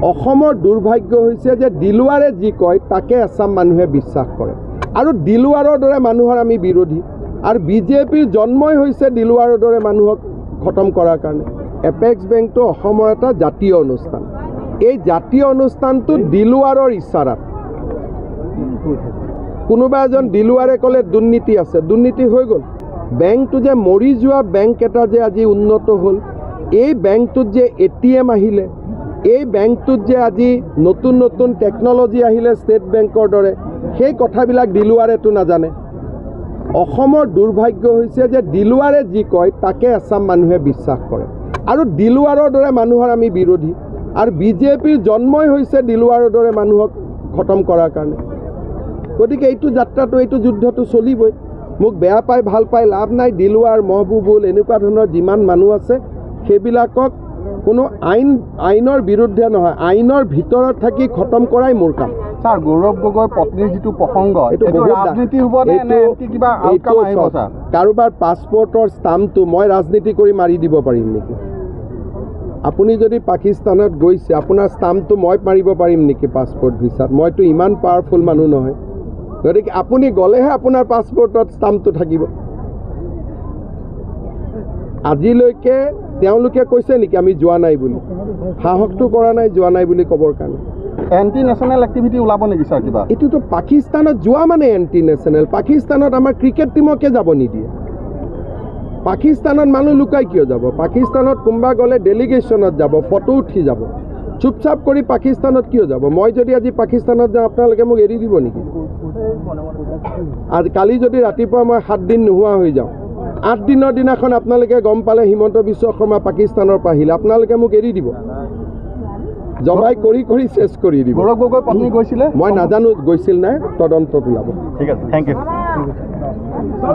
অসমৰ দুৰ্ভাগ্য হৈছে যে দিলৱাৰে যি কয় তাকে এচাম মানুহে বিশ্বাস কৰে আৰু দিলৱাৰৰ দৰে মানুহৰ আমি বিৰোধী আৰু বিজেপিৰ জন্মই হৈছে দিলৱাৰৰ দৰে মানুহক খতম কৰাৰ কাৰণে এপেক্স বেংকটো অসমৰ এটা জাতীয় অনুষ্ঠান এই জাতীয় অনুষ্ঠানটো দিলৱাৰৰ ইচ্ছাৰাত কোনোবা এজন দিলৱাৰে ক'লে দুৰ্নীতি আছে দুৰ্নীতি হৈ গ'ল বেংকটো যে মৰি যোৱা বেংক এটা যে আজি উন্নত হ'ল এই বেংকটোত যে এটিএম আহিলে এই বেংকটোত যে আজি নতুন নতুন টেকনলজি আহিলে ষ্টেট বেংকৰ দৰে সেই কথাবিলাক দিলৱাৰেতো নাজানে অসমৰ দুৰ্ভাগ্য হৈছে যে দিলৱাৰে যি কয় তাকে এচাম মানুহে বিশ্বাস কৰে আৰু দিলৱাৰৰ দৰে মানুহৰ আমি বিৰোধী আৰু বিজেপিৰ জন্মই হৈছে দিলৱাৰৰ দৰে মানুহক খতম কৰাৰ কাৰণে গতিকে এইটো যাত্ৰাটো এইটো যুদ্ধটো চলিবই মোক বেয়া পাই ভাল পাই লাভ নাই দিলৱাৰ মহবুবুল এনেকুৱা ধৰণৰ যিমান মানুহ আছে সেইবিলাকক কোনো আইনৰ বিৰুদ্ধে নহয় আইনৰ ভিতৰত থাকি খতম কৰাই মোৰ কাম স্যাৰ গৌৰৱ গগৈ পত্নীৰ যিটো প্ৰসংগ এইটো ৰাজনীতি হ'ব নে কিবা আউটকাম আহিব স্যাৰ কাৰোবাৰ পাছপৰ্টৰ ষ্টাম্পটো মই ৰাজনীতি কৰি মাৰি দিব পাৰিম নেকি আপুনি যদি পাকিস্তানত গৈছে আপোনাৰ ষ্টাম্পটো মই মাৰিব পাৰিম নেকি পাছপৰ্ট ভিছাত মইতো ইমান পাৱাৰফুল মানুহ নহয় গতিকে আপুনি গ'লেহে আপোনাৰ পাছপৰ্টত ষ্টাম্পটো থাকিব আজিলৈকে তেওঁলোকে কৈছে নেকি আমি যোৱা নাই বুলি সাহসটো কৰা নাই যোৱা নাই বুলি ক'বৰ কাৰণে এণ্টি নেশ্যনেল এক্টিভিটি ওলাব নেকি স্যাৰ কিবা এইটোতো পাকিস্তানত যোৱা মানে এণ্টি নেশ্যনেল পাকিস্তানত আমাৰ ক্ৰিকেট টিমকে যাব নিদিয়ে পাকিস্তানত মানুহ লুকাই কিয় যাব পাকিস্তানত কোনোবা গ'লে ডেলিগেশ্যনত যাব ফটো উঠি যাব চুপচাপ কৰি পাকিস্তানত কিয় যাব মই যদি আজি পাকিস্তানত যাওঁ আপোনালোকে মোক এৰি দিব নেকি আজি কালি যদি ৰাতিপুৱা মই 7 দিন নোহোৱা হৈ যাওঁ 8 দিনৰ দিনাখন আপোনালোকে গম পালে হিমন্ত বিশ্ব শৰ্মা পাকিস্তানৰ পৰা আহিলে আপোনালোকে মোক এৰি দিব জবাই কৰি কৰি চেছ কৰি দিব গৌৰৱ গগৈ পত্নী গৈছিলে মই নাজানো গৈছিল নাই তদন্তত ওলাব ঠিক আছে থেংক ইউ